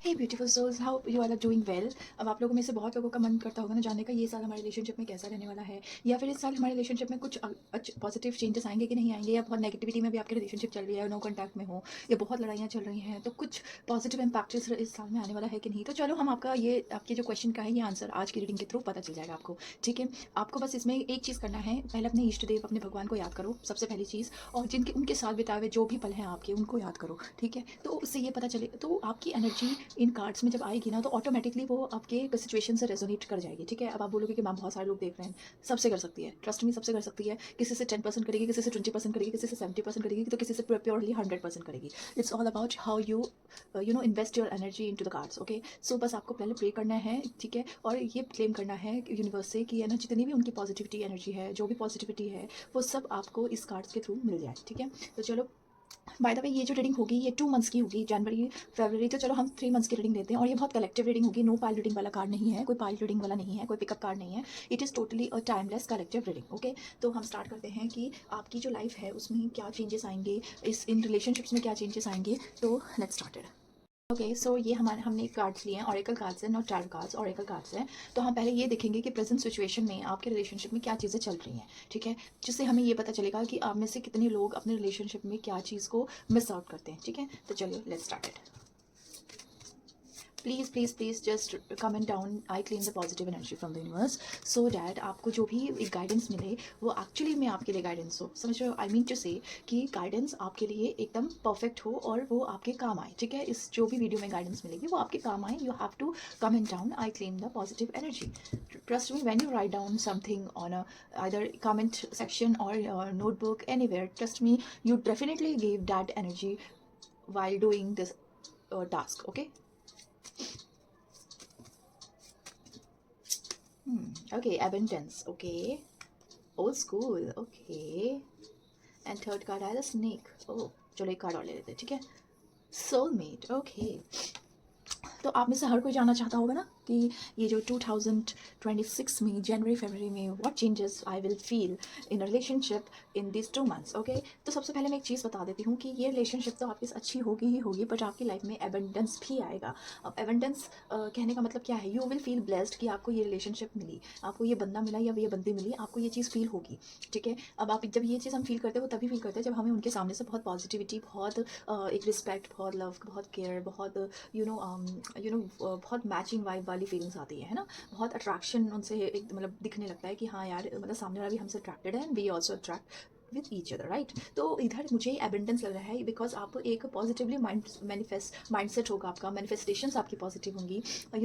Hey beautiful souls, how you are doing well. अब आप लोगों में से बहुत लोगों का मन करता होगा ना जानने का ये साल हमारे रिलेशनशिप में कैसा रहने वाला है, या फिर इस साल हमारे रिलेशनशिप में कुछ पॉजिटिव चेंजेस आएंगे कि नहीं आएंगे, या बहुत नेगेटिविटी में भी आपकी रिलेशनशिप चल रही है, नो कॉन्टैक्ट में हो, या बहुत लड़ाइयाँ चल रही हैं, तो कुछ पॉजिटिव इम्पैक्ट इस साल में आने वाला है कि नहीं। तो चलो हम आपका ये आपके जो क्वेश्चन का है ये आंसर आज की रीडिंग के थ्रू पता चल जाएगा आपको। ठीक है, आपको बस इसमें एक चीज़ करना है, पहले अपने इष्ट देव अपने भगवान को याद करो सबसे पहली चीज़, और जिनके उनके साथ बिताए हुए जो भी पल हैं आपके उनको याद करो। ठीक है, तो उससे ये पता चले, तो आपकी एनर्जी इन कार्ड्स में जब आएगी ना तो ऑटोमेटिकली वो आपके सिचुएशन से रेजोनेट कर जाएगी। ठीक है, अब आप बोलोगे कि मैम बहुत सारे लोग देख रहे हैं, सबसे कर सकती है, ट्रस्ट मी सबसे कर सकती है। किसी से 10% करेगी, किसी से 20% करेगी, किसी से 70% करेगी, तो किसी से प्योरली 100% करेगी। It's all about how you invest your energy into the cards. Okay, so बस आपको पहले प्रे करना है। ठीक है, और ये क्लेम करना है यूनिवर्स से कि है ना जितनी भी उनकी पॉजिटिविटी एनर्जी है, जो भी पॉजिटिविटी है, वो सब आपको इस कार्ड्स के थ्रू मिल जाए। ठीक है, तो चलो, बाय द वे ये जो रीडिंग होगी ये 2 मंथ्स की होगी, जनवरी फरवरी, तो चलो हम 3 मंथ्स की रीडिंग लेते हैं। और ये बहुत कलेक्टिव रीडिंग होगी, नो पाइल रीडिंग वाला कार्ड नहीं है, कोई पाइल रीडिंग वाला नहीं है, कोई पिकअप कार्ड नहीं है। It is totally a timeless collective reading. Okay, तो हम स्टार्ट करते हैं कि आपकी जो लाइफ है उसमें क्या चेंजेस आएंगे, इस इन रिलेशनशिप्स में क्या चेंजेस आएंगे। तो लेट्स स्टार्टेड। ओके, सो ये हमारे हमने कार्ड्स लिए हैं, ऑरेकल कार्ड्स हैं, not tarot cards, oracle cards हैं। तो हम पहले ये देखेंगे कि प्रेजेंट सिचुएशन में आपके रिलेशनशिप में क्या चीज़ें चल रही हैं। ठीक है, जिससे हमें ये पता चलेगा कि आप में से कितने लोग अपने रिलेशनशिप में क्या चीज़ को मिस आउट करते हैं। ठीक है, तो चलिए let's start it. Please please please just comment down, I claim the positive energy from the universe, so that आपको जो भी एक गाइडेंस मिले वो एक्चुअली में आपके लिए गाइडेंस हो। समझ रहे हो, आई मीन टू से कि गाइडेंस आपके लिए एकदम परफेक्ट हो और वो आपके काम आए। ठीक है, इस जो भी वीडियो में गाइडेंस मिलेगी वो आपके काम आए। You have to comment down, I claim the positive energy. Trust me, when you write down something on a either comment section or your notebook anywhere, trust me, you definitely gave that energy while doing this task. Okay. Okay, abundance. Okay, old school. Okay, and third card I had a snake. Oh, चलो एक card और ले लेते हैं। ठीक है, soulmate. Okay, तो आप में से हर कोई जानना चाहता होगा ना कि ये जो 2026 में जनवरी फरवरी में what changes I will feel in relationship in this 2 months. Okay, तो सबसे पहले मैं एक चीज़ बता देती हूँ कि ये रिलेशनशिप तो आपकी अच्छी होगी ही होगी, बट आपकी लाइफ में एबंडेंस भी आएगा। अब एबंडेंस कहने का मतलब क्या है, यू विल फील ब्लेस्ड कि आपको ये रिलेशनशिप मिली, आपको ये बंदा मिला या ये बंदी मिली, आपको ये चीज़ फील होगी। ठीक है, अब आप जब ये चीज़ हम फील करते हैं वो तभी फील करते हैं जब हमें उनके सामने से बहुत पॉजिटिविटी, बहुत एक रिस्पेक्ट, बहुत लव, बहुत केयर, बहुत बहुत मैचिंग वाइब वाली फीलिंग्स आती है ना, बहुत अट्रैक्शन उनसे एक मतलब दिखने लगता है कि हाँ यार, मतलब सामने वाला भी हमसे अट्रैक्टेड है and we also attract with each other, right. तो इधर मुझे एबेंडेंस लग रहा है बिकॉज आप एक पॉजिटिवली माइंडसेट होगा आपका, मैनिफेस्टेशंस आपकी पॉजिटिव होंगी।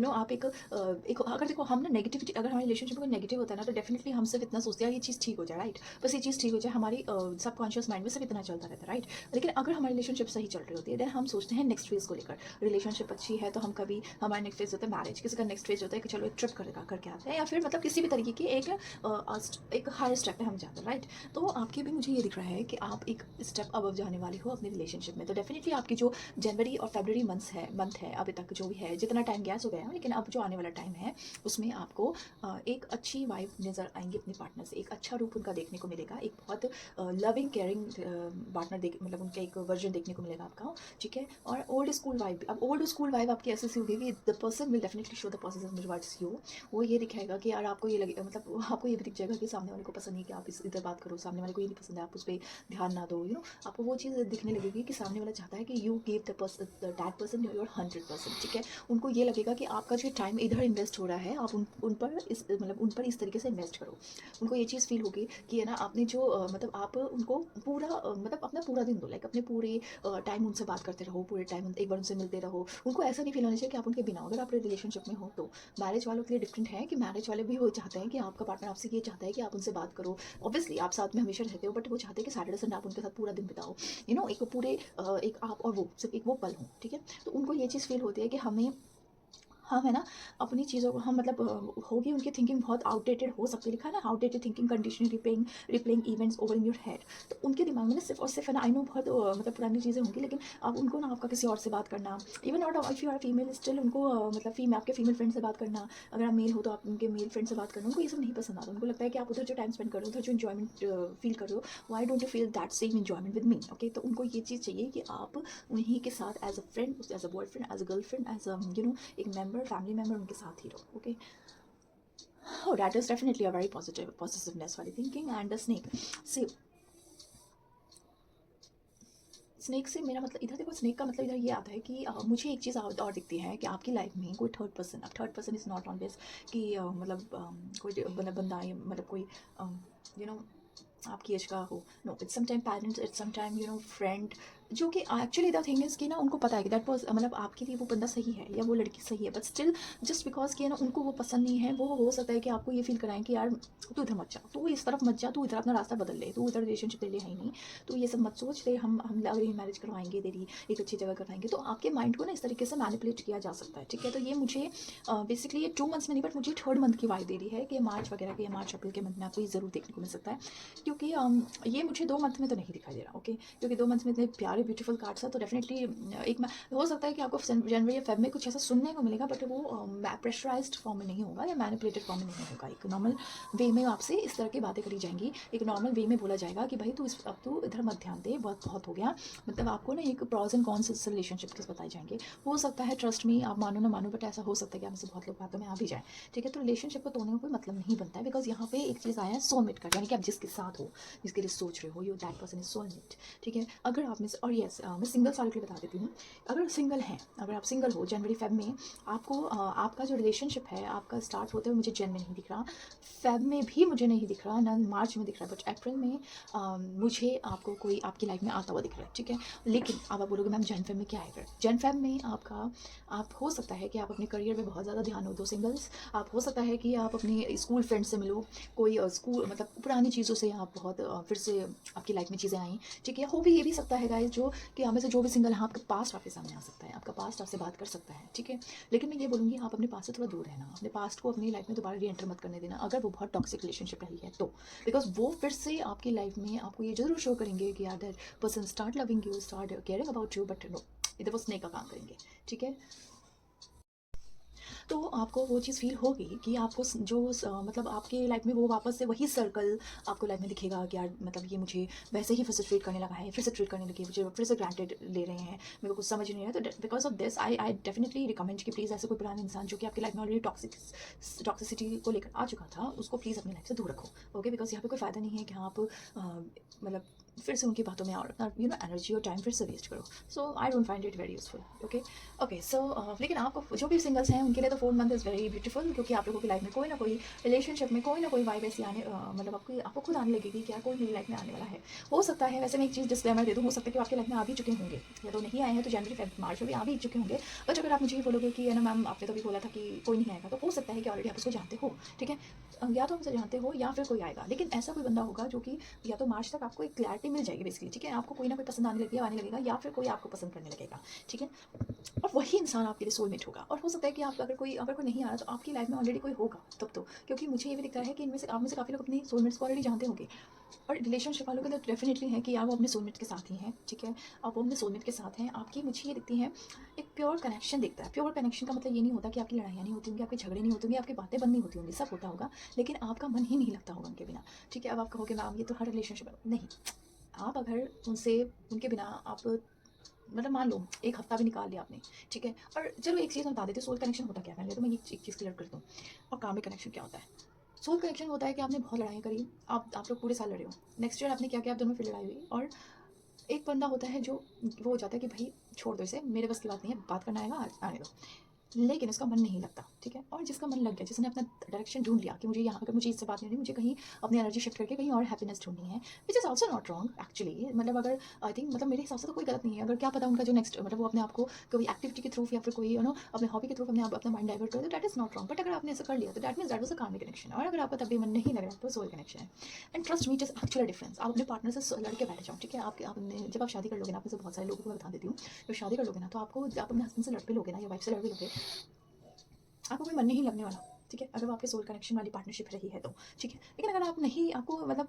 आप एक अगर देखो हम ना नेगेटिविटी, अगर हमारे रिलेशनशिप में नेगेटिव होता है ना तो डेफिनेटली हम सिर्फ इतना सोचते हैं ये चीज़ ठीक हो जाए, राइट, बस ये चीज़ ठीक हो जाए, हमारी सबकॉन्शियस माइंड में सिर्फ इतना चलता रहता है, राइट। लेकिन अगर हमारी रिलेशनशिप सही चल रही होती है देन हम सोचते हैं नेक्स्ट फेज को लेकर। रिलेशनशिप अच्छी है तो हम कभी, हमारा नेक्स्ट फेज होता है मैरिज, किसी का नेक्स्ट फेज होता है कि चलो एक ट्रिप करके आते हैं, या फिर मतलब किसी भी तरीके की एक हायर स्टेप पे हम जाते हैं, राइट। तो आपके भी मुझे ये दिख रहा है कि आप एक स्टेप अबव जाने वाली हो अपनी रिलेशनशिप में। तो डेफिनेटली आपकी जो जनवरी और फरवरी मंथ है अभी तक जो भी है, जितना टाइम गैस हो गया है, लेकिन अब जो आने वाला टाइम है उसमें आपको एक अच्छी वाइब नज़र आएंगी अपने पार्टनर से, एक अच्छा रूप उनका देखने को मिलेगा, एक बहुत लविंग केयरिंग पार्टनर देख मतलब उनका एक वर्जन देखने को मिलेगा आपका। ठीक है, और ओल्ड स्कूल वाइब, अब ओल्ड स्कूल वाइब आपकी ऐसी सी होगी कि the person will definitely show the positive towards you. वो ये दिखाएगा कि यार आपको ये लगे, मतलब आपको ये भी दिख जाएगा कि सामने वाले को पसंद नहीं कि आप इधर बात करो, सामने वाले को ये नहीं पसंद है आप उस पर ध्यान ना दो, आपको वो चीज़ दिखने लगेगी कि सामने वाला चाहता है कि you give that person your 100%। ठीक है, उनको ये लगेगा कि आपका जो टाइम इधर इन्वेस्ट हो रहा है आप उन पर उन पर इस तरीके से इन्वेस्ट करो। उनको ये चीज़ फील होगी कि है ना, आपने जो मतलब आप उनको पूरा मतलब अपना पूरा दिन दो, लाइक अपने पूरे टाइम उनसे बात करते रहो, पूरे टाइम एक बार उनसे मिलते रहो। उनको ऐसा नहीं फील होना चाहिए कि आप उनके बिना, अगर आप रिलेशनशिप में हो तो। मैरिज वालों के लिए डिफरेंट है कि मैरिज वाले भी वो चाहते हैं कि आपका पार्टनर आपसे ये चाहता है कि आप उनसे बात करो। ऑब्वियसली आप साथ में हमेशा रहते हो, बट वो चाहते हैं कि सैटरडे संडे आप उनके साथ पूरा दिन बिताओ, एक पूरे एक आप और वो सिर्फ एक वो पल हो। ठीक है, तो उनको ये चीज़ फील होती है कि हम है ना अपनी चीज़ों को हम मतलब होगी उनकी थिंकिंग बहुत आउटडेटेड हो सकती है, लिखा है ना outdated thinking conditioning replaying events over in your head. तो उनके दिमाग में ना सिर्फ और सिर्फ है ना, आई नो बहुत मतलब पुरानी चीज़ें होंगी, लेकिन अब उनको ना आपका किसी और से बात करना, even not if you are female still उनको मतलब आपके फीमेल फ्रेंड से बात करना, अगर आप मेल हो तो आप उनके मेल फ्रेंड से बात करना, उनको ये सब नहीं पसंद आता। उनको लगता है कि आप उधर जो टाइम स्पेंड कर रहे हो, उधर जो इन्जॉयमेंट फील कर रहे हो, why don't you feel that same enjoyment with me. Okay, तो उनको ये चीज़ चाहिए कि आप उन्हीं के साथ as a friend, as a boyfriend, as a girlfriend, as a एक मेंबर, फैमिली मेंबर उनके साथ ही रहो। Okay, oh, that is definitely a very positive possessiveness वाली thinking. And the snake, see, snake से मेरा मतलब इधर देखो, स्नेक का मतलब इधर ये आता है कि मुझे एक चीज़ और दिखती है कि आपकी लाइफ में कोई थर्ड पर्सन, अब third person is not always कि मतलब कोई मतलब बंदा या मतलब कोई यू नो आपकी एज का हो, no, it's sometime parents, it's sometime friend, जो कि एक्चुअली द थिंग इज़ कि ना उनको पता है कि दैट वाज मतलब आपके लिए वो बंदा सही है या वो लड़की सही है, बट स्टिल जस्ट बिकॉज कि ना उनको वो पसंद नहीं है, वो हो सकता है कि आपको ये फील कराएं कि यार तू इधर मत जा, तू इस तरफ मत जा, तू इधर अपना रास्ता बदल ले, तू इधर रिलेशनशिप के लिए है ही नहीं, तो ये सब मत सोच ले, हम अगर मैरिज करवाएंगे तेरी एक अच्छी जगह करवाएंगे, तो आपके माइंड को ना इस तरीके से मैनिपुलेट किया जा सकता है। ठीक है, तो ये मुझे बेसिकली ये 2 मंथ्स में नहीं, बट मुझे थर्ड मंथ की वाइब दे रही है कि मार्च वगैरह के या मार्च अप्रैल के मंथ में आपको ये ज़रूर देखने को मिल सकता है, क्योंकि ये मुझे 2 मंथ में तो नहीं दिखाई दे रहा। ओके, क्योंकि 2 मंथ्स में इतने प्यारे ब्यूटीफुल कार्ड्स है, तो डेफिनेटली एक हो सकता है कि आपको जनवरी या फेब में कुछ ऐसा सुनने को मिलेगा, बट वो प्रेशराइज्ड फॉर्म में नहीं होगा या मैनिपुलेटेड फॉर्म में नहीं होगा। एक नॉर्मल वे में आपसे इस तरह की बातें करी जाएंगी, एक नॉर्मल वे में बोला जाएगा कि भाई तू अब तू इधर मत ध्यान दे, बहुत बहुत हो गया, मतलब आपको ना एक प्रॉज एंड कॉन्स इस रिलेशनशिप के बताए जाएंगे। हो सकता है, ट्रस्ट मी, आप मानो ना मानो, बट ऐसा हो सकता है कि आप में से बहुत लोग बातों में आ भी जाए। ठीक है, तो रिलेशनशिप को तोड़ने का कोई मतलब नहीं बनता है, बिकॉज यहाँ पे एक चीज़ आया है सोलमेट का, यानी कि आप जिसके साथ हो, जिसके लिए सोच रहे हो, you that person is soulmate. ठीक है, अगर आप में से, और यस मैं सिंगल साल के लिए बता देती हूँ, अगर सिंगल हैं, अगर आप सिंगल हो जनवरी फेब में, आपको आपका जो रिलेशनशिप है आपका स्टार्ट होते हुए मुझे जन में नहीं दिख रहा, फेब में भी मुझे नहीं दिख रहा, ना मार्च में दिख रहा है, बट अप्रैल में मुझे आपको कोई आपकी लाइफ में आता हुआ दिख रहा है। ठीक है, लेकिन अब आप बोलोगे मैम जन फेब में क्या है, फिर जन फेब में आपका आप हो सकता है कि आप अपने करियर में बहुत ज़्यादा ध्यान हो दो सिंगल्स, आप हो सकता है कि आप अपने स्कूल फ्रेंड से मिलो, कोई स्कूल मतलब पुरानी चीज़ों से आप बहुत फिर से आपकी लाइफ में चीज़ें आई। ठीक है, हो भी ये भी सकता है गाइस, जो कि हमें से जो भी सिंगल है, आपका पास्ट आपके सामने आ सकता है, आपका पास्ट आपसे बात कर सकता है। ठीक है, लेकिन मैं ये बोलूँगी आप अपने पास्ट से थोड़ा दूर रहना, अपने पास्ट को अपनी लाइफ में दोबारा री एंटर मत करने देना, अगर वो बहुत टॉक्सिक रिलेशनशिप रही है तो, बिकॉज वो फिर से आपकी लाइफ में आपको ये जरूर शो करेंगे कि यार that person start loving you, start caring about you, but no, इधर वो स्नेक का काम करेंगे। ठीक है, तो आपको वो चीज़ फ़ील होगी कि आपको मतलब आपके लाइफ में वो वापस से वही सर्कल आपको लाइफ में दिखेगा कि यार मतलब ये मुझे वैसे ही फिर से ट्रीट करने लगा है, फिर से ट्रीट करने लगे, मुझे फिर से ग्रांटेड ले रहे हैं, मेरे को कुछ समझ नहीं आया। तो because of this I definitely recommend कि प्लीज़ ऐसे कोई पुराना इंसान जो कि आपकी लाइफ में ऑलरेडी टॉक्सिसिटी को लेकर आ चुका था, उसको प्लीज़ अपनी लाइफ से दूर रखो। ओके, बिकॉज यहाँ पे कोई फ़ायदा नहीं है कि आप मतलब फिर से उनकी बातों में और अपना एनर्जी और टाइम फिर से वेस्ट करो। So I don't find it very useful. Okay, okay, so लेकिन आपको जो भी सिंगल्स हैं उनके लिए तो 4 मंथ इज़ वेरी ब्यूटीफुल, क्योंकि आप लोगों की लाइफ में कोई ना कोई रिलेशनशिप में कोई ना कोई वाइब ऐसी आने मतलब आपको खुद आने लगेगी कि यार कोई मेरी लाइफ में आने वाला है। हो सकता है, वैसे मैं एक चीज़ डिस्क्लेमर दे दूँ, हो सकता है कि आपकी लाइफ में आ भी चुके होंगे, या तो नहीं आए हैं तो जनवरी फेब मार्च में भी आ भी चुके होंगे, बट अगर आप मुझे ये बोलोगे कि है ना मैम आपने तो भी बोला था कि कोई नहीं आएगा, तो हो सकता है कि ऑलरेडी आप उसको जानते हो। ठीक है, या तो हमसे जानते हो या फिर कोई आएगा, लेकिन ऐसा कोई बंदा होगा जो कि या तो मार्च तक आपको एक क्लैरिटी मिल जाएगी बेसिकली। ठीक है, आपको कोई ना कोई पसंद आने लगेगा, या फिर कोई आपको पसंद करने लगेगा। ठीक है, और वही इंसान आपके लिए सोलमेट होगा। और हो सकता है कि आप अगर कोई नहीं आ रहा, तो आपकी लाइफ में ऑलरेडी कोई होगा तब तो, क्योंकि मुझे ये भी दिखता है कि इनमें से आप में से काफ़ी लोग अपने सोलमेट्स को ऑलरेडी जानते होंगे। और रिलेशनशिप वालों के लिए डेफिनेटली है कि यार वो अपने सोलमेट के साथ ही हैं। ठीक है, आप वो अपने सोलमेट के साथ हैं, आपकी मुझे ये दिखती है एक प्योर कनेक्शन दिखता है। प्योर कनेक्शन का मतलब ये नहीं होता कि आपकी लड़ाइयाँ नहीं होती होंगी, आपके झगड़े नहीं होते होंगे, आपकी बातें बंद नहीं होती होंगी, सब होता होगा, लेकिन आपका मन ही नहीं लगता होगा उनके बिना। ठीक है, अब आप कहोगे मैम ये तो हर रिलेशनशिप नहीं, आप अगर उनसे उनके बिना आप मतलब मान लो एक हफ्ता भी निकाल लिया आपने। ठीक है, और चलो एक चीज़ मैं बता देती हूँ, सोल कनेक्शन होता क्या है, पहले तो मैं ये एक चीज़ क्लियर कर दूँ। और कार्मिक कनेक्शन क्या होता है? सोल कनेक्शन होता है कि आपने बहुत लड़ाई करी, आप लोग पूरे साल लड़े हो, नेक्स्ट ईयर आपने क्या किया, आप दोनों में फिर लड़ाई हुई, और एक बंदा होता है जो वो हो जाता है कि भाई छोड़ दो इसे, मेरे बस की बात नहीं है, बात करना आएगा आने दो, लेकिन उसका मन नहीं लगता। ठीक है, और जिसका मन लग गया, जिसने अपना डायरेक्शन ढूंढ लिया कि मुझे यहाँ अगर मुझे इससे बात नहीं होनी, मुझे कहीं अपनी एनर्जी शिफ्ट करके कहीं और हैप्पीनेस ढूंढनी है, which is also not wrong actually. मतलब अगर आई थिंक मतलब मेरे हिसाब से तो कोई गलत नहीं है, अगर क्या पता उनका जो नेक्स्ट मतलब वो अपने आप को कोई एक्टिविटी के थ्रू या फिर कोई अपने हॉबी के थ्रू अपने आप अपना माइंड डाइवर्ट कर दे, that is not wrong. But अगर आपने ऐसा कर लिया तो that means that was a karmic connection, और अगर आपका तब भी मन नहीं लग रहा तो सोल कनेक्शन है। And trust me, it is actually difference. आप अपने पार्टनर से लड़के बैठ जाओ। ठीक है, आपने जब आप शादी कर लोगे ना, आप में से बहुत सारे लोगों को मैं बता देती हूँ, जब शादी कर लोगे ना, तो आपको आप अपने हस्बैंड से लड़ पे लोगे ना, या वाइफ से लड़ पे लोगे, आपको कोई मन नहीं लगने वाला, ठीक है, अगर वो आपके सोल कनेक्शन वाली पार्टनरशिप रही है तो, ठीक है। लेकिन अगर आप नहीं, आपको मतलब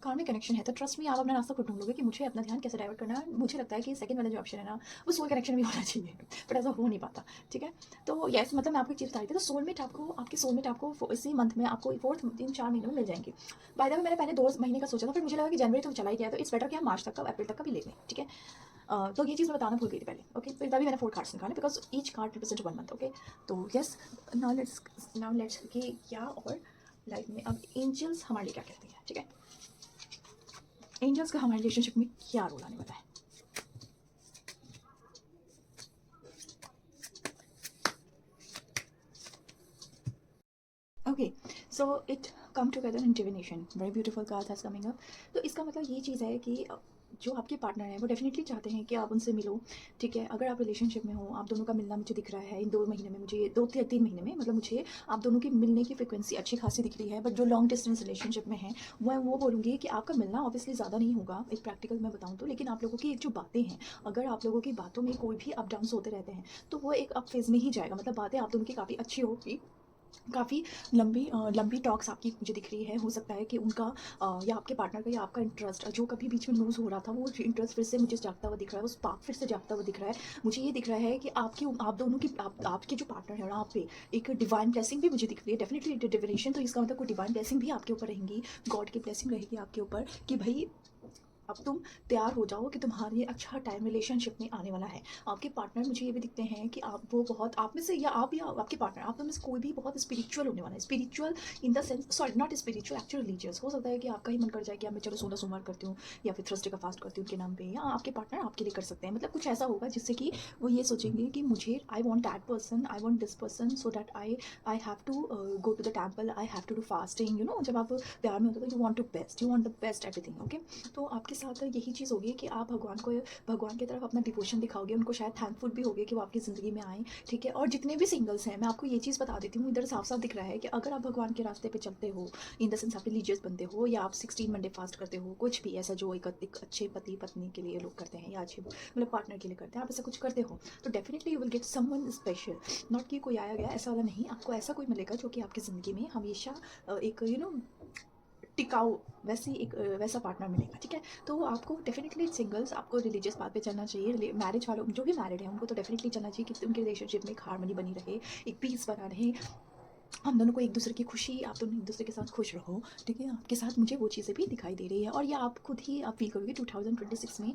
कार्मिक कनेक्शन है, तो ट्रस्ट मी, आप अपना रास्ता खुद ढूँढ लोगे कि मुझे अपना ध्यान कैसे डाइवर्ट करना है। मुझे लगता है कि सेकंड वाला जो ऑप्शन है ना, वो सोल कनेक्शन भी होना चाहिए, बट ऐसा हो नहीं पाता, ठीक है। तो येस, मतलब मैं आपको एक चीज़ बता रही थी, तो सोलमेट आपको, आपके सोलमेट आपको इसी मंथ में, आपको 4th 3-4 महीनों में मिल जाएंगे। बाय द वे मैंने पहले 2 महीने का सोचा था, फिर मुझे लगा कि जनवरी तो चला ही गया, तो इट्स बेटर कि हम मार्च तक का, अप्रैल तक का भी ले लें, ठीक है। तो ये चीज़ मैं बताना भूल गई थी पहले, ओके। तो तभी मैंने 4 कार्ड्स निकाले, because each card represent 1 month, okay. तो यस, नाउ लेट्स कि क्या और लाइफ में अब एंजल्स हमारे लिए क्या कहते हैं, ठीक है। एंजल्स का हमारे रिलेशनशिप में क्या रोल आने वाला है। Okay, so it come together in divination, very beautiful card has coming up. तो इसका मतलब ये चीज़ है कि जो आपके पार्टनर हैं वो डेफिनेटली चाहते हैं कि आप उनसे मिलो, ठीक है। अगर आप रिलेशनशिप में हो, आप दोनों का मिलना मुझे दिख रहा है इन 2 महीने में, मुझे 2 3 महीने में, मतलब मुझे आप दोनों की मिलने की फ्रिक्वेंसी अच्छी खासी दिख रही है। बट जो लॉन्ग डिस्टेंस रिलेशनशिप में है, वो बोलूँगी कि आपका मिलना ऑब्वियसली ज़्यादा नहीं होगा, एक प्रैक्टिकल मैं बताऊँ तो। लेकिन आप लोगों की एक जो बातें हैं, अगर आप लोगों की बातों में कोई भी अप डाउन्स होते रहते हैं, तो वो एक अप फेज़ में ही जाएगा। मतलब बातें आप दोनों की काफ़ी अच्छी होगी, काफ़ी लंबी टॉक्स आपकी मुझे दिख रही है। हो सकता है कि उनका या आपके पार्टनर का या आपका इंटरेस्ट जो कभी बीच में लूज़ हो रहा था, वो इंटरेस्ट फिर से मुझे जागता हुआ दिख रहा है, वो स्पार्क फिर से जागता हुआ दिख रहा है। मुझे ये दिख रहा है कि आप दोनों की, आपके जो पार्टनर है, आप पे एक डिवाइन ब्लेसिंग भी मुझे दिख रही है, डेफिनेटली डिविनेशन। तो इसका मतलब कोई डिवाइन ब्लेसिंग भी आपके ऊपर रहेंगी, गॉड की ब्लेसिंग रहेगी आपके ऊपर कि भाई अब तुम तैयार हो जाओ कि तुम्हारे अच्छा टाइम रिलेशनशिप में आने वाला है। आपके पार्टनर मुझे ये भी दिखते हैं कि आप वो बहुत आप में से, या आपके पार्टनर, आप में से कोई भी बहुत स्पिरिचुअल होने वाला है। Spiritual in the sense, sorry not spiritual, actually religious. हो सकता है कि आपका ही मन कर जाए कि मैं चलो 16 सोमवार करती हूँ, या फिर थर्सडे का फास्ट करती हूँ उनके नाम पे, या आपके पार्टनर आपके लिए कर सकते हैं। मतलब कुछ ऐसा होगा जिससे कि वो ये सोचेंगे कि मुझे, I want that person, I want this person, so that I have to go to the temple, I have to do fasting, जब आप प्यार में होते हो तो you want the best everything, okay. तो आपके साथ यही चीज़ होगी कि आप भगवान की तरफ अपना डिवोशन दिखाओगे, उनको शायद थैंकफुल भी होगे कि वो आपकी ज़िंदगी में आए, ठीक है। और जितने भी सिंगल्स हैं, मैं आपको ये चीज़ बता देती हूँ, इधर साफ साफ दिख रहा है कि अगर आप भगवान के रास्ते पे चलते हो, इन द सेंस आप रिलीजियस बनते हो, या आप 16 मंडे फास्ट करते हो, कुछ भी ऐसा जो एक अच्छे पति पत्नी के लिए लोग करते हैं, या अच्छे मतलब पार्टनर के लिए करते हैं, आप ऐसा कुछ करते हो, तो definitely you will get someone special. Not कि कोई आया गया ऐसा वाला नहीं, आपको ऐसा कोई मिलेगा जो कि आपकी ज़िंदगी में हमेशा एक टिकाऊ, वैसा पार्टनर मिलेगा, ठीक है। तो आपको डेफिनेटली सिंगल्स, आपको रिलीजियस बात पे चलना चाहिए। मैरिज वालों, जो भी मैरिड है, उनको तो डेफिनेटली चलना चाहिए कि उनके रिलेशनशिप में एक हार्मनी बनी रहे, एक पीस बना रहे। हम दोनों को एक दूसरे की खुशी, आप दोनों एक दूसरे के साथ खुश रहो, ठीक है। आपके साथ मुझे वो चीज़ें भी दिखाई दे रही है, और ये आप खुद ही आप फील करोगे 2026 में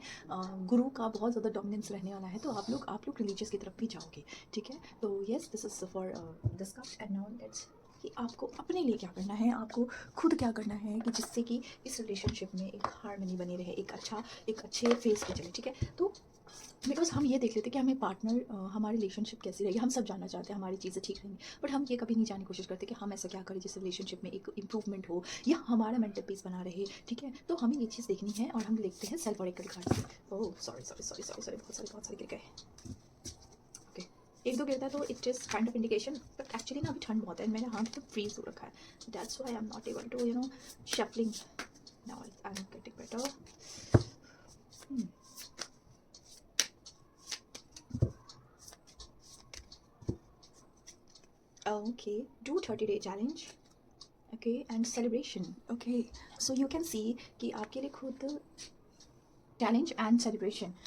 गुरु का बहुत ज़्यादा डोमिनेंस रहने वाला है, तो आप लोग रिलीजियस की तरफ भी जाओगे, ठीक है। तो yes, this is for this card. And now let's कि आपको अपने लिए क्या करना है, आपको खुद क्या करना है कि जिससे कि इस रिलेशनशिप में एक हार्मनी बनी रहे, एक अच्छे फेस पे चले, ठीक है। तो बिकॉज हम ये देख लेते कि हमें पार्टनर, हमारी रिलेशनशिप कैसी रहेगी, हम सब जानना चाहते हैं हमारी चीज़ें ठीक रहेंगी, बट हम ये कभी नहीं जानने की कोशिश करते कि हम ऐसा क्या करें जिस रिलेशनशिप में एक इंप्रूवमेंट हो, या हमारा मेंटल पीस बना रहे, ठीक है। तो हमें ये चीज़ देखनी है, और हम लिखते हैं सेल्फ ऑरेकल कार्ड से। ओह सॉरी, बहुत सारे गिर गए, ओके। एक दो गिरता है तो it is kind of indication, but actually ना अभी ठंड बहुत है, मेरा हाथ तो फ्रीज हो रखा है, that's why I am not able to shuffling. Now I am getting better. Okay, do 30-day challenge. Okay, and celebration. Okay, so you can see कि आपके लिए खुद challenge and celebration.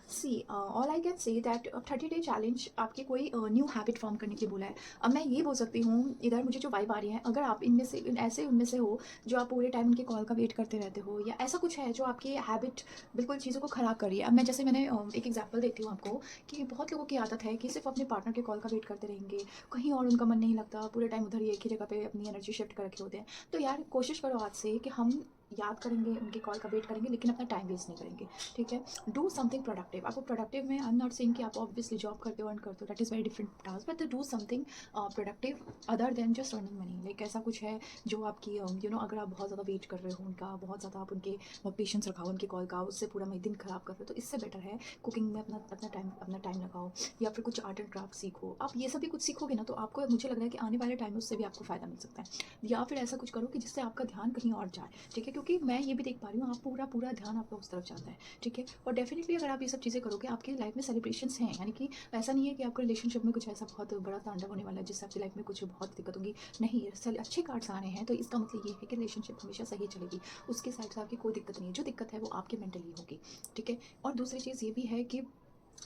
See all I can say that 30-day challenge आपके कोई new habit form करने के लिए बोला है। अब मैं ये बोल सकती हूँ, इधर मुझे जो वाइब आ रही है, अगर आप उनमें से हो जो आप पूरे टाइम उनके कॉल का वेट करते रहते हो, या ऐसा कुछ है जो आपकी हैबिट बिल्कुल चीज़ों को ख़राब कर रही है। अब मैंने एक एग्जांपल देती हूँ आपको कि बहुत लोगों की आदत है कि सिर्फ अपने पार्टनर के कॉल का वेट करते रहेंगे, कहीं और उनका मन नहीं लगता, पूरे टाइम उधर ही एक ही जगह पे अपनी एनर्जी शिफ्ट कर रखे होते हैं। तो यार कोशिश करो आज से कि हम याद करेंगे, उनके कॉल का वेट करेंगे, लेकिन अपना टाइम वेस्ट नहीं करेंगे, ठीक है। Do something productive. आपको प्रोडक्टिव में, आई एम नॉट सेइंग कि आप ऑब्वियसली जॉब करते हो, अर्न करते हो, that is very different task, but do something productive other than just earning money. Like ऐसा कुछ है जो आपकी अगर आप बहुत ज़्यादा वेट कर रहे हो उनका, बहुत ज़्यादा आप उनके पेशेंस रखाओ उनके कॉल का, उससे पूरा दिन खराब कर रहे हो, तो इससे बेटर है कुकिंग में अपना टाइम लगाओ, या फिर कुछ आर्ट एंड क्राफ्ट सीखो। आप ये सब भी कुछ सीखोगे ना, तो आपको, मुझे लग रहा है कि आने वाले टाइम में उससे भी आपको फ़ायदा मिल सकता है। या फिर ऐसा कुछ करो कि जिससे आपका ध्यान कहीं और जाए, ठीक है। क्योंकि मैं ये भी देख पा रही हूँ, आप पूरा ध्यान आपका उस तरफ जाता है, ठीक है। और डेफिनेटली अगर आप ये सब चीज़ें करोगे, आपकी लाइफ में सेलिब्रेशंस हैं, यानी कि ऐसा नहीं है कि आपके रिलेशनशिप में कुछ ऐसा बहुत बड़ा तांडव होने वाला है जिससे आपकी लाइफ में कुछ बहुत दिक्कत होगी। नहीं, अच्छे कार्ड्स आ रहे हैं, तो इसका मतलब ये है कि रिलेशनशिप हमेशा सही चलेगी, उसके साइड से आपकी कोई दिक्कत नहीं है। जो दिक्कत है वो आपके मेंटली होगी, ठीक है। और दूसरी चीज़ ये भी है कि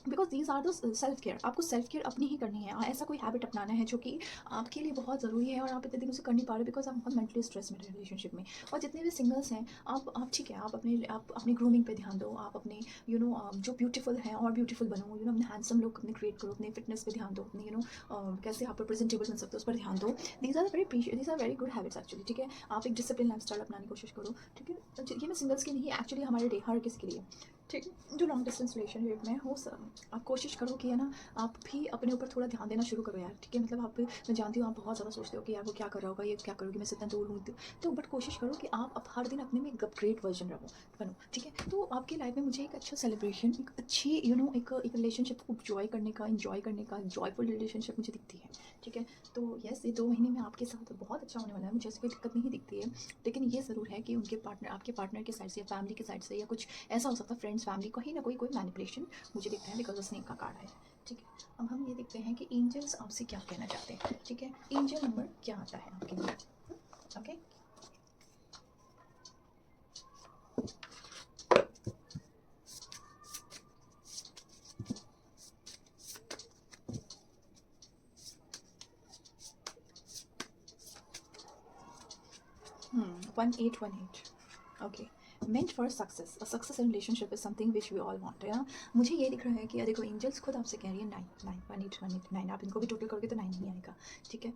because these are the self care, आपको सेल्फ केयर अपनी ही करनी है। ऐसा कोई हैबिट अपनाना है जो कि आपके लिए बहुत ज़रूरी है और आप इतने दिनों से कर नहीं पा रहे बिकॉज आप बहुत मेंटली स्ट्रेस में रहे रिलेशनशिप में। और जितने भी सिंगल्स हैं, आप ठीक है, आप अपनी ग्रूमिंग पे ध्यान दो, आप अपने जो ब्यूटीफुल हैं और ब्यूटीफुल बनो, अपने हैंडसम लुक अपने क्रिएट करो, अपने फिटनेस पे ध्यान दो, अपने कैसे आप प्रेजेंटेबल बन सकते हो उस पर ध्यान दो। These are very good habits actually, ठीक है। आप एक डिसिप्लिन लाइफ स्टाइल अपनाने की कोशिश करो, ठीक है। ये मैं सिंगल्स की नहीं, एक्चुअली हमारे हर किसी के लिए, ठीक है। जो लॉन्ग डिस्टेंस रिलेशनशिप में हो सब, आप कोशिश करो कि है ना, आप भी अपने ऊपर थोड़ा ध्यान देना शुरू करो यार, ठीक है। मतलब आप, मैं जानती हूँ आप बहुत ज़्यादा सोचते हो कि यार वो क्या कर रहा होगा, ये क्या करोगी, मैं इतना दूर हूँ, तो बट कोशिश करो कि आप अब हर दिन अपने में एक अपग्रेड वर्जन बनो, ठीक है। तो आपकी लाइफ में मुझे एक अच्छा सेलिब्रेशन, एक अच्छी एक रिलेशनशिप को इंजॉय करने का जॉयफुल रिलेशनशिप मुझे दिखती है, ठीक है। तो यस, ये 2 महीने में आपके साथ बहुत अच्छा होने वाला है, मुझे ऐसी कोई दिक्कत नहीं दिखती है। लेकिन ये ज़रूर है कि आपके पार्टनर के साइड से या फैमिली के साइड से या कुछ ऐसा हो सकता है, फ्रेंड्स फैमिली कहीं ना कोई मैनिपुलेशन मुझे दिखता है बिकॉज ऑफ स्नेक का कार्ड है, ठीक है। अब हम ये देखते हैं कि एंजल्स आपसे क्या कहना चाहते हैं, ठीक है। एंजल नंबर क्या आता है आपके लिए, okay. One eight 1 8, okay. Meant for success, a success in relationship is something which we all want है। मुझे ये दिख रहा है कि देखो, एंजल्स खुद आपसे कह रही है 9 1 8 आप इनको भी टोटल करोगे तो 9 ही आएगा, ठीक है।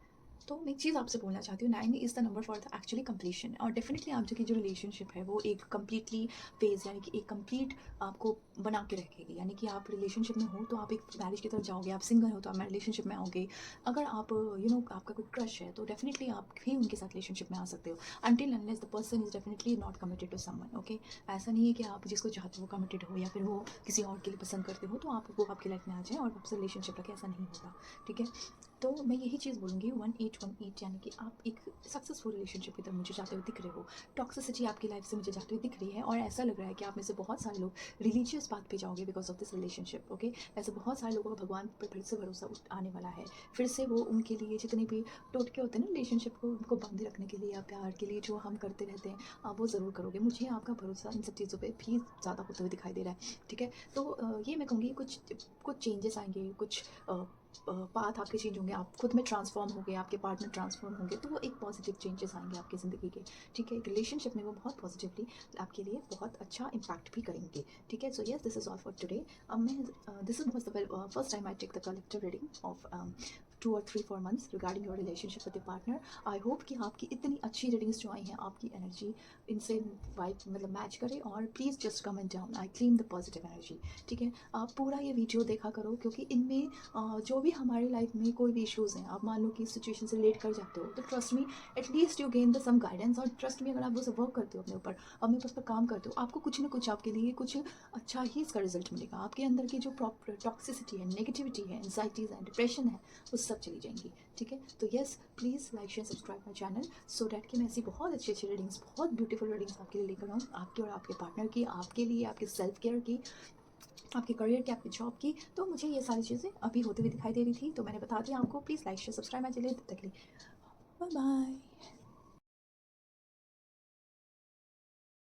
तो मैं एक चीज़ आपसे बोलना चाहती हूँ, 9 is the number for the actually completion. और डेफिनेटली आप जो रिलेशनशिप है वो एक कम्प्लीटली फेज, यानी कि एक कंप्लीट आपको बना के रखेगी। यानी कि आप रिलेशनशिप में हो तो आप एक मैरिज की तरफ जाओगे, आप सिंगल हो तो आप रिलेशनशिप में आओगे। अगर आप आपका कोई क्रश है तो डेफिनेटली आप भी उनके साथ रिलेशनशिप में आ सकते हो, until unless the person is definitely not committed to someone, okay. ऐसा नहीं है कि आप जिसको चाहते हो कमिटेड हो या फिर वो किसी और के लिए पसंद करते हो तो आप वो आपकी लाइफ में आ जाए और आपसे रिलेशनशिप रखें, ऐसा नहीं होगा, ठीक है। तो मैं यही चीज़ बोलूँगी, 1818, यानी कि आप एक सक्सेसफुल रिलेशनशिप की तरफ मुझे जाते हुए दिख रहे हो। टॉक्सिसिटी आपकी लाइफ से मुझे जाते हुए दिख रही है और ऐसा लग रहा है कि आप में से बहुत सारे लोग रिलीजियस बात पे जाओगे because of this relationship, okay. ऐसे बहुत सारे लोगों का भगवान पर फिर से भरोसा आने वाला है, फिर से वो उनके लिए जितने भी टोटके होते हैं ना रिलेशनशिप को उनको बांधे रखने के लिए या प्यार के लिए जो हम करते रहते हैं, आप वो ज़रूर करोगे। मुझे आपका भरोसा इन सब चीज़ों पर भी ज़्यादा होते हुए दिखाई दे रहा है, ठीक है। तो ये मैं कहूँगी कुछ चेंजेस आएंगे, कुछ पाथ आपके चेंज होंगे, आप खुद में ट्रांसफॉर्म होंगे, आपके पार्टनर ट्रांसफॉर्म होंगे, तो वो एक पॉजिटिव चेंजेस आएंगे आपकी ज़िंदगी के, ठीक है। एक रिलेशनशिप में वो बहुत पॉजिटिवली आपके लिए बहुत अच्छा इम्पैक्ट भी करेंगे, ठीक है। So yes, this is all for today. अब मैं this is was the first time I take the collective reading of 2 or 3 4 months regarding your relationship with your partner. I hope कि आपकी इतनी अच्छी रीडिंग्स जो आई हैं, आपकी एनर्जी इनसे वाइब मतलब मैच करे, और please just comment down, I claim the positive energy, ठीक है। आप पूरा ये वीडियो देखा करो क्योंकि इनमें जो भी हमारी लाइफ में कोई भी इश्यूज़ हैं, आप मान लो कि सिचुएशन से रिलेट कर जाते हो, तो trust me, at least you gain the some guidance. और ट्रस्ट मी, अगर आप वो सब वर्क करते हो अपने ऊपर काम करते हो, आपको कुछ ना कुछ आपके लिए कुछ अच्छा ही इसका रिजल्ट मिलेगा। आपके अंदर की जो टॉक्सिसिटी है, नेगेटिविटी है, एंजाइटीज़ है, डिप्रेशन है, वो सब चली जाएंगी, ठीक है। तो yes, please like share subscribe my channel so that कि मैं ऐसी बहुत अच्छी रीडिंग्स, बहुत ब्यूटीफुल रीडिंग्स आपके लिए लेकर आऊँ, आपके और आपके पार्टनर की, आपके लिए, आपके सेल्फ केयर की, आपके करियर की, आपकी जॉब की। तो मुझे ये सारी चीज़ें अभी होते हुए दिखाई दे रही थी, तो मैंने बता दिया आपको। Please like share subscribe my channel. तब तक के लिए बाय बाय।